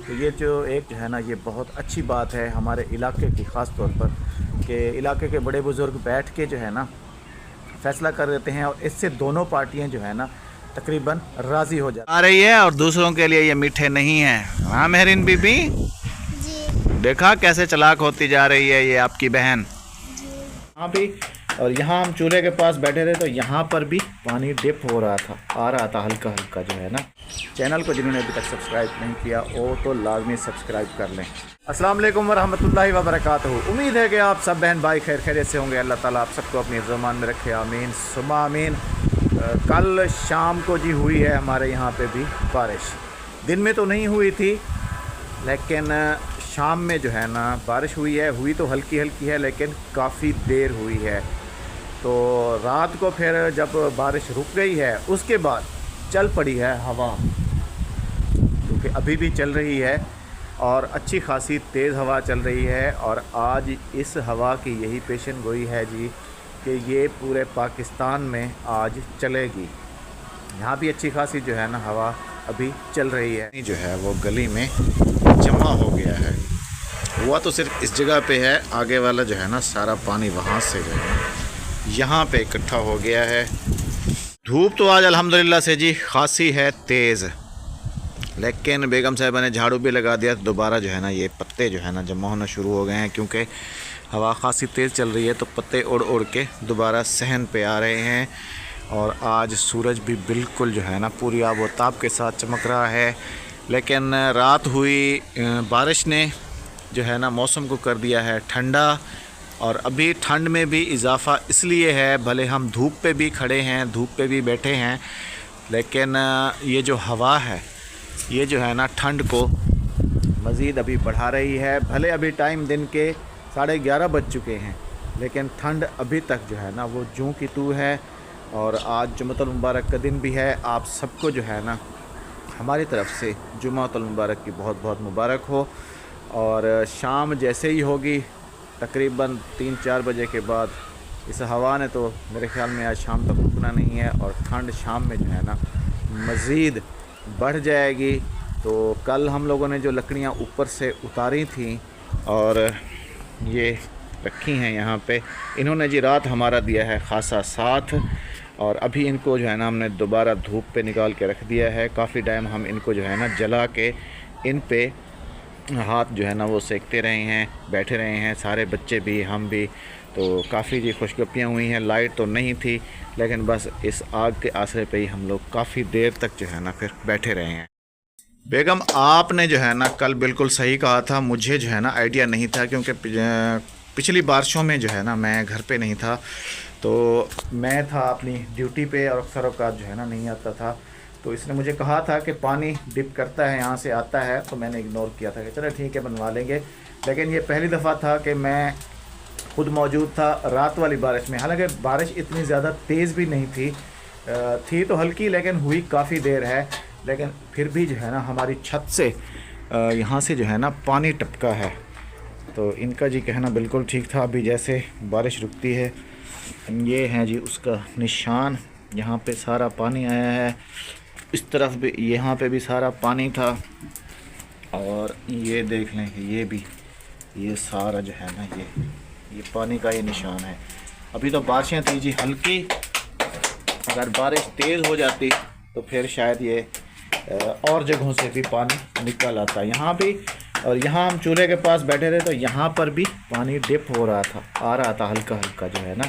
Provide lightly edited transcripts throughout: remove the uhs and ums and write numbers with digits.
तो ये जो है ना, ये बहुत अच्छी बात है हमारे इलाके की, ख़ास तौर पर कि इलाके के बड़े बुज़ुर्ग बैठ के जो है ना फ़ैसला कर देते हैं, और इससे दोनों पार्टियां जो है ना तकरीबन राज़ी हो जाती आ रही है, और दूसरों के लिए ये मीठे नहीं हैं। हाँ मेहरीन बीबी, जी देखा कैसे चालाक होती जा रही है ये आपकी बहन। जी। हाँ भी, और यहाँ हम चूल्हे के पास बैठे थे तो यहाँ पर भी पानी डिप हो रहा था, आ रहा था हल्का हल्का जो है ना। चैनल को जिन्होंने अभी तक सब्सक्राइब नहीं किया वो तो लाजमी सब्सक्राइब कर लें। अस्सलाम वालेकुम वरहमतुल्लाहि वबरकातुहू। उम्मीद है कि आप सब बहन भाई खैर खैरियत से होंगे। अल्लाह ताला आप सबको अपनी ज़ुबान में रखे, आमीन सुम्मा आमीन। कल शाम को जी हुई है हमारे यहाँ पे भी बारिश। दिन में तो नहीं हुई थी, लेकिन शाम में जो है ना बारिश हुई है। हुई तो हल्की हल्की है, लेकिन काफ़ी देर हुई है। तो रात को फिर जब बारिश रुक गई है उसके बाद चल पड़ी है हवा, क्योंकि अभी भी चल रही है और अच्छी खासी तेज़ हवा चल रही है। और आज इस हवा की यही पेशन गोई है जी कि ये पूरे पाकिस्तान में आज चलेगी। यहाँ भी अच्छी खासी जो है ना हवा अभी चल रही है। जो है वो गली में जमा हो गया है। हुआ तो सिर्फ इस जगह पे है, आगे वाला जो है ना सारा पानी वहाँ से जो है यहाँ पे इकट्ठा हो गया है। धूप तो आज अल्हम्दुलिल्लाह से जी खासी है तेज़, लेकिन बेगम साहिबा ने झाड़ू भी लगा दिया तो दोबारा जो है ना ये पत्ते जो है ना जमा होना शुरू हो गए हैं, क्योंकि हवा खासी तेज़ चल रही है तो पत्ते उड़ उड़ के दोबारा सहन पे आ रहे हैं। और आज सूरज भी बिल्कुल जो है ना पूरी आबोताब के साथ चमक रहा है। लेकिन रात हुई बारिश ने जो है ना मौसम को कर दिया है ठंडा, और अभी ठंड में भी इजाफ़ा इसलिए है, भले हम धूप पे भी खड़े हैं, धूप पे भी बैठे हैं, लेकिन ये जो हवा है ये जो है ना ठंड को मज़ीद अभी बढ़ा रही है। भले अभी टाइम दिन के 11:30 बज चुके हैं, लेकिन ठंड अभी तक जो है ना वो जूं की तू है। और आज जुम्मतुल मुबारक का दिन भी है। आप सबको जो है ना हमारी तरफ से जुम्मतुल मुबारक की बहुत बहुत मुबारक हो। और शाम जैसे ही होगी तकरीबन 3-4 बजे के बाद इस हवा ने तो मेरे ख़्याल में आज शाम तक रुकना नहीं है, और ठंड शाम में जो है ना मज़ीद बढ़ जाएगी। तो कल हम लोगों ने जो लकड़ियाँ ऊपर से उतारी थी और ये रखी हैं यहाँ पे, इन्होंने जी रात हमारा दिया है ख़ासा साथ, और अभी इनको जो है ना हमने दोबारा धूप पे निकाल के रख दिया है। काफ़ी टाइम हम इनको जो है ना जला के इन पे हाथ जो है ना वो सेकते रहे हैं, बैठे रहे हैं, सारे बच्चे भी हम भी। तो काफ़ी जी खुशगपियाँ हुई हैं। लाइट तो नहीं थी, लेकिन बस इस आग के आसरे पे ही हम लोग काफ़ी देर तक जो है ना फिर बैठे रहे हैं। बेगम आपने जो है ना कल बिल्कुल सही कहा था, मुझे जो है ना आइडिया नहीं था, क्योंकि पिछली बारिशों में जो है ना मैं घर पे नहीं था, तो मैं था अपनी ड्यूटी पे और अक्सर औकात जो है ना नहीं आता था। तो इसने मुझे कहा था कि पानी डिप करता है, यहाँ से आता है, तो मैंने इग्नोर किया था कि चलो ठीक है बनवा लेंगे। लेकिन ये पहली दफ़ा था कि मैं खुद मौजूद था रात वाली बारिश में। हालांकि बारिश इतनी ज़्यादा तेज़ भी नहीं थी, थी तो हल्की, लेकिन हुई काफ़ी देर है। लेकिन फिर भी जो है ना हमारी छत से यहाँ से जो है ना पानी टपका है। तो इनका जी कहना बिल्कुल ठीक था। अभी जैसे बारिश रुकती है, ये हैं जी उसका निशान, यहाँ पे सारा पानी आया है, इस तरफ भी, यहाँ पे भी सारा पानी था। और ये देख लें कि ये भी, ये सारा जो है ना ये पानी का ये निशान है। अभी तो बारिशें थी जी हल्की, अगर बारिश तेज़ हो जाती तो फिर शायद ये और जगहों से भी पानी निकल आता यहाँ भी। और यहाँ हम चूल्हे के पास बैठे थे तो यहाँ पर भी पानी डिप हो रहा था, आ रहा था हल्का हल्का जो है ना।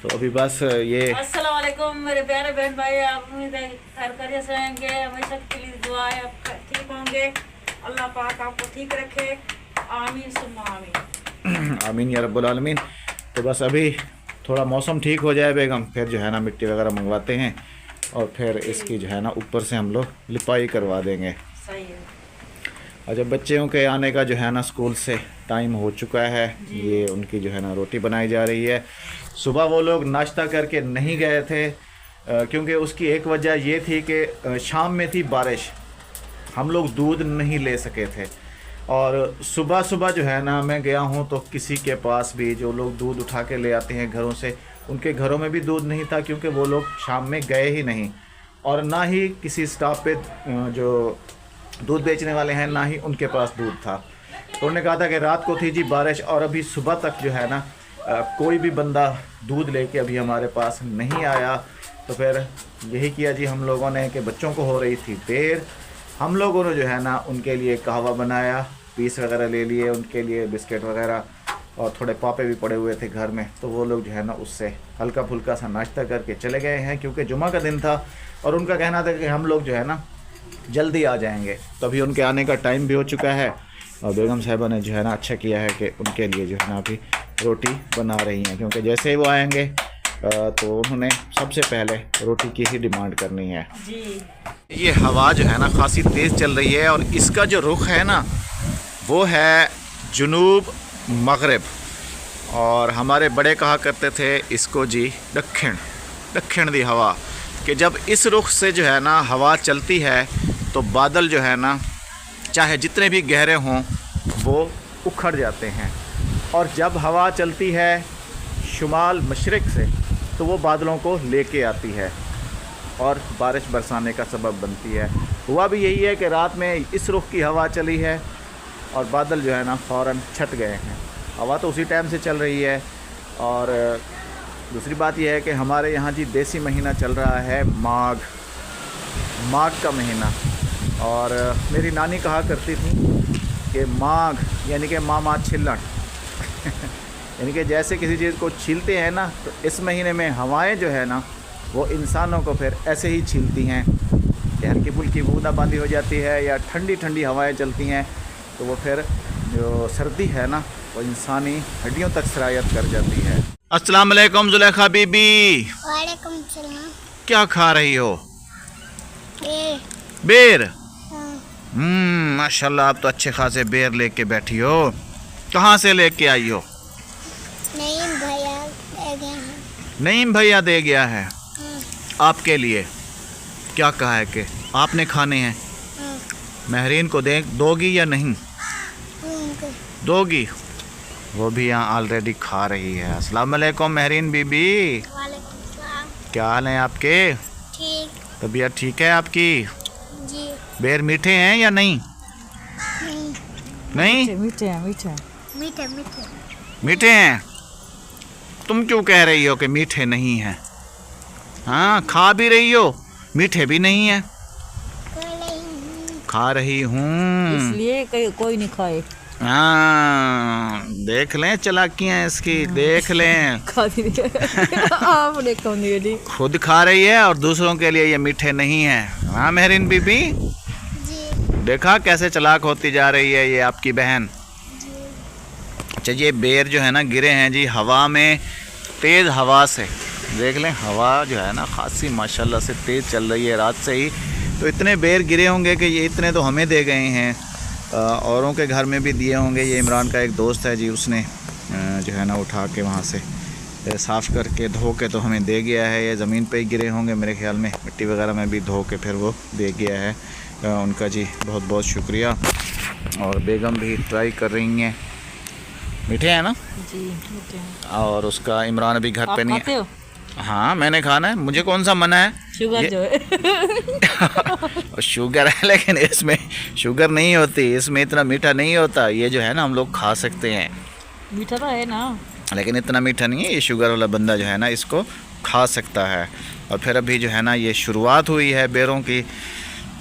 तो अभी बस ये अस्सलाम वालेकुम मेरे प्यारे बहन भाई, आप उम्मीद है खैर खैरियत से रहेंगे। हमेशा के लिए दुआ है आप ठीक होंगे, अल्लाह पाक आपको ठीक रखे, आमीन सुम्मा आमीन। आमीन या रब्बुल आलमीन। तो बस अभी थोड़ा मौसम ठीक हो जाए बेगम, फिर जो है ना मिट्टी वगैरह मंगवाते हैं और फिर इसकी जो है ना ऊपर से हम लोग लिपाई करवा देंगे। सही है। और जब बच्चों के आने का जो है ना स्कूल से टाइम हो चुका है, ये उनकी जो है ना रोटी बनाई जा रही है। सुबह वो लोग नाश्ता करके नहीं गए थे, क्योंकि उसकी एक वजह ये थी कि शाम में थी बारिश, हम लोग दूध नहीं ले सके थे। और सुबह सुबह जो है ना मैं गया हूँ तो किसी के पास भी, जो लोग दूध उठा के ले आते हैं घरों से, उनके घरों में भी दूध नहीं था, क्योंकि वो लोग शाम में गए ही नहीं। और ना ही किसी स्टॉप पे जो दूध बेचने वाले हैं, ना ही उनके पास दूध था। तो उन्होंने कहा था कि रात को थी जी बारिश और अभी सुबह तक जो है ना कोई भी बंदा दूध लेके अभी हमारे पास नहीं आया। तो फिर यही किया जी हम लोगों ने कि बच्चों को हो रही थी देर, हम लोगों ने जो है ना उनके लिए कहवा बनाया, पीस वगैरह ले लिए उनके लिए, बिस्किट वगैरह, और थोड़े पापे भी पड़े हुए थे घर में। तो वो लोग जो है ना उससे हल्का फुल्का सा नाश्ता करके चले गए हैं, क्योंकि जुमा का दिन था और उनका कहना था कि हम लोग जो है ना जल्दी आ जाएंगे। तो अभी उनके आने का टाइम भी हो चुका है और बेगम साहिबा ने जो है ना अच्छा किया है कि उनके लिए जो है ना अभी रोटी बना रही हैं, क्योंकि जैसे ही वो आएंगे तो उन्होंने सबसे पहले रोटी की ही डिमांड करनी है जी। ये हवा जो है ना खासी तेज़ चल रही है और इसका जो रुख है ना वो है जुनूब मगरिब, और हमारे बड़े कहा करते थे इसको जी दक्षिण दी हवा, कि जब इस रुख से जो है ना हवा चलती है तो बादल जो है ना चाहे जितने भी गहरे हों वो उखड़ जाते हैं, और जब हवा चलती है शुमाल मशरिक़ से तो वो बादलों को लेके आती है और बारिश बरसाने का सबब बनती है। हुआ भी यही है कि रात में इस रुख की हवा चली है और बादल जो है ना फ़ौरन छट गए हैं। हवा तो उसी टाइम से चल रही है। और दूसरी बात यह है कि हमारे यहाँ जी देसी महीना चल रहा है माघ का महीना, और मेरी नानी कहा करती थी कि माघ यानी कि मामा छिल्लण यानी कि जैसे किसी चीज़ को छीलते हैं ना, तो इस महीने में हवाएं जो है ना वो इंसानों को फिर ऐसे ही छीलती हैं कि हल्की फुल्की बूंदाबांदी हो जाती है या ठंडी ठंडी हवाएं चलती हैं, तो वो फिर जो सर्दी है ना वो इंसानी हड्डियों तक सरायत कर जाती है। अस्सलाम वालेकुम जुलेखा बीबी। वालेकुम सलाम। क्या खा रही हो? बेर। माशाल्लाह, आप तो अच्छे खासे बेर लेके बैठी हो। कहाँ से लेके आई हो? नईम भैया दे गया है। नईम भैया दे गया है आपके लिए। क्या कहा है कि आपने खाने हैं? महरीन को दोगी या नहीं दोगी? वो भी यहाँ ऑलरेडी खा रही है। अस्सलाम वालेकुम महरीन बीबी। वालेकुम सलाम। क्या हाल है आपके? ठीक। तबीयत ठीक है आपकी? जी। बेर मीठे हैं या नहीं? नहीं मीठे हैं। मीठे मीठे। मीठे हैं। तुम क्यों कह रही हो कि मीठे नहीं हैं? हाँ, खा भी रही हो, मीठे भी नहीं है। खा रही हूँ इसलिए कोई नहीं खाए। हाँ, देख लें चलाकियाँ इसकी, देख लें। आपने कौन दी? खुद खा रही है और दूसरों के लिए ये मीठे नहीं है। हाँ महरीन बीबी, जी। देखा कैसे चालाक होती जा रही है ये आपकी बहन। अच्छा, ये बेर जो है ना गिरे हैं जी हवा में, तेज़ हवा से। देख लें, हवा जो है ना खासी माशाल्लाह से तेज़ चल रही है रात से ही। तो इतने बेर गिरे होंगे कि ये इतने तो हमें दे गए हैं, औरों के घर में भी दिए होंगे। ये इमरान का एक दोस्त है जी, उसने जो है ना उठा के वहाँ से साफ़ करके धो के तो हमें दे गया है। ये ज़मीन पे ही गिरे होंगे मेरे ख्याल में, मिट्टी वगैरह में भी धो के फिर वो दे गया है। उनका जी बहुत बहुत शुक्रिया। और बेगम भी ट्राई कर रही हैं। मीठे हैं ना जी? मीठे हैं। और उसका इमरान अभी घर पे नहीं खाते हो? हाँ, मैंने खाना है, मुझे कौन सा मना है? शुगर जो है शुगर है, लेकिन इसमें शुगर नहीं होती, इसमें इतना मीठा नहीं होता। ये जो है ना हम लोग खा सकते हैं, मीठा तो है ना, लेकिन इतना मीठा नहीं है। ये शुगर वाला बंदा जो है ना इसको खा सकता है। और फिर अभी जो है ना ये शुरुआत हुई है बेरों की,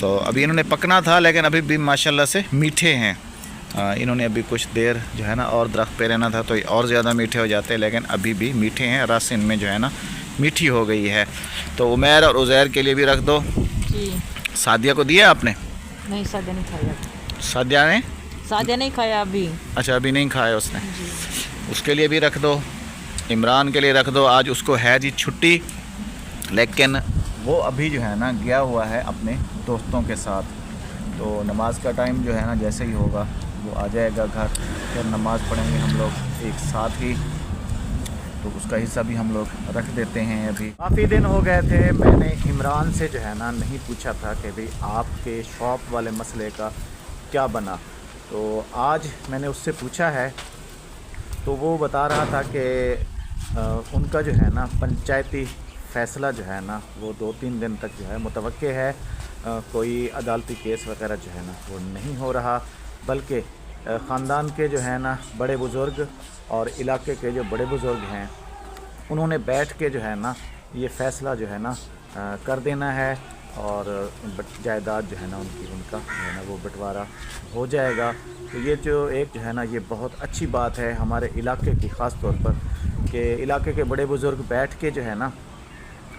तो अभी इन्होंने पकना था, लेकिन अभी भी माशाल्लाह से मीठे हैं। इन्होंने अभी कुछ देर जो है ना और दरख्त पे रहना था तो और ज़्यादा मीठे हो जाते, लेकिन अभी भी मीठे हैं। रस इनमें जो है ना मीठी हो गई है। तो उमैर और उज़ैर के लिए भी रख दो जी। सादिया को दिया आपने? नहीं, सादिया नहीं खाया। सादिया नहीं खाया अभी। अच्छा, अभी नहीं खाया उसने। उसके लिए भी रख दो, इमरान के लिए रख दो। आज उसको है जी छुट्टी, लेकिन वो अभी जो है ना गया हुआ है अपने दोस्तों के साथ। तो नमाज का टाइम जो है ना जैसे ही होगा वो आ जाएगा घर, फिर नमाज़ पढ़ेंगे हम लोग एक साथ ही। तो उसका हिस्सा भी हम लोग रख देते हैं। अभी काफ़ी दिन हो गए थे, मैंने इमरान से जो है ना नहीं पूछा था कि भाई आपके शॉप वाले मसले का क्या बना। तो आज मैंने उससे पूछा है, तो वो बता रहा था कि उनका जो है ना पंचायती फ़ैसला जो है ना वो 2-3 दिन तक जो है मुतवक्के है। कोई अदालती केस वगैरह जो है ना वो नहीं हो रहा, बल्कि ख़ानदान के जो है ना बड़े बुज़ुर्ग और इलाके के जो बड़े बुज़ुर्ग हैं उन्होंने बैठ के जो है ना ये फ़ैसला जो है ना कर देना है और जायदाद जो है ना उनका जो है ना वो बंटवारा हो जाएगा। तो ये जो एक जो है ना ये बहुत अच्छी बात है हमारे इलाके की, ख़ास तौर पर कि इलाके के बड़े बुज़ुर्ग बैठ के जो है ना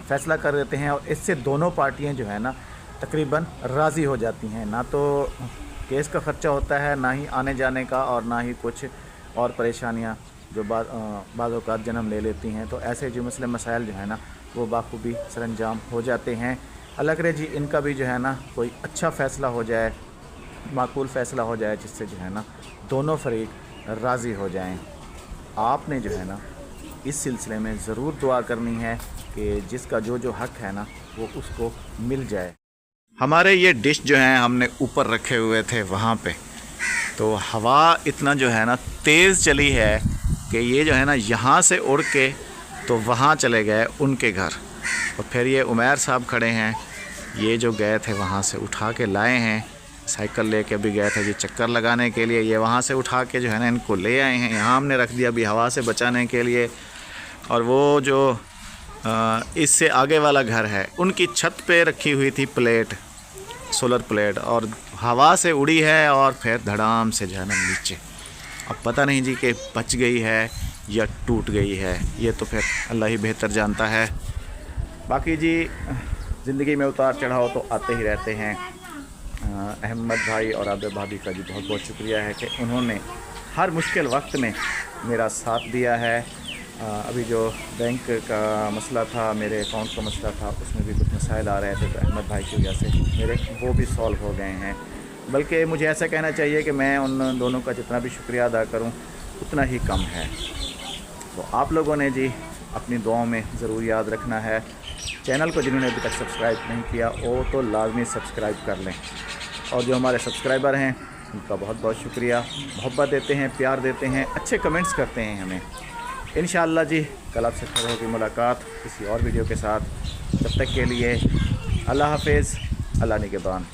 फ़ैसला कर देते हैं और इससे दोनों पार्टियां जो है ना तकरीबन राज़ी हो जाती हैं। ना तो केस का ख़र्चा होता है, ना ही आने जाने का, और ना ही कुछ और परेशानियां जो बाज़ औक़ात जन्म ले लेती हैं। तो ऐसे जो मसले मसाइल जो है ना वो बाखूबी सरअंजाम हो जाते हैं। अल्लाह करे जी इनका भी जो है ना कोई अच्छा फ़ैसला हो जाए, माकूल फ़ैसला हो जाए, जिससे जो है ना दोनों फरीक राज़ी हो जाएं। आपने जो है ना इस सिलसिले में ज़रूर दुआ करनी है कि जिसका जो हक़ है ना वो उसको मिल जाए। हमारे ये डिश जो हैं हमने ऊपर रखे हुए थे वहाँ पे, तो हवा इतना जो है ना तेज़ चली है कि ये जो है ना यहाँ से उड़ के तो वहाँ चले गए उनके घर, और फिर ये उमैर साहब खड़े हैं, ये जो गए थे वहाँ से उठा के लाए हैं, साइकिल लेके भी गए थे जी चक्कर लगाने के लिए, ये वहाँ से उठा के जो है ना इनको ले आए हैं, यहाँ हमने रख दिया अभी हवा से बचाने के लिए। और वो जो इससे आगे वाला घर है उनकी छत पे रखी हुई थी प्लेट, सोलर प्लेट, और हवा से उड़ी है और फिर धड़ाम से जो है ना नीचे। अब पता नहीं जी कि बच गई है या टूट गई है, ये तो फिर अल्लाह ही बेहतर जानता है। बाकी जी ज़िंदगी में उतार चढ़ाव तो आते ही रहते हैं। अहमद भाई और आबिद भाभी का जी बहुत बहुत शुक्रिया है कि उन्होंने हर मुश्किल वक्त में मेरा साथ दिया है। अभी जो बैंक का मसला था, मेरे अकाउंट का मसला था, उसमें भी कुछ मसाइल आ रहे थे, तो अहमद भाई की वजह से मेरे वो भी सॉल्व हो गए हैं। बल्कि मुझे ऐसा कहना चाहिए कि मैं उन दोनों का जितना भी शुक्रिया अदा करूं उतना ही कम है। तो आप लोगों ने जी अपनी दुआओं में ज़रूर याद रखना है। चैनल को जिन्होंने अभी तक सब्सक्राइब नहीं किया वो तो लाजमी सब्सक्राइब कर लें, और जो हमारे सब्सक्राइबर हैं उनका बहुत बहुत शुक्रिया, मोहब्बत देते हैं, प्यार देते हैं, अच्छे कमेंट्स करते हैं हमें। इंशाअल्लाह जी कल आपसे फिर होगी मुलाकात किसी और वीडियो के साथ। तब तक के लिए अल्लाह हाफ़िज़, अल्लाह निगहबान।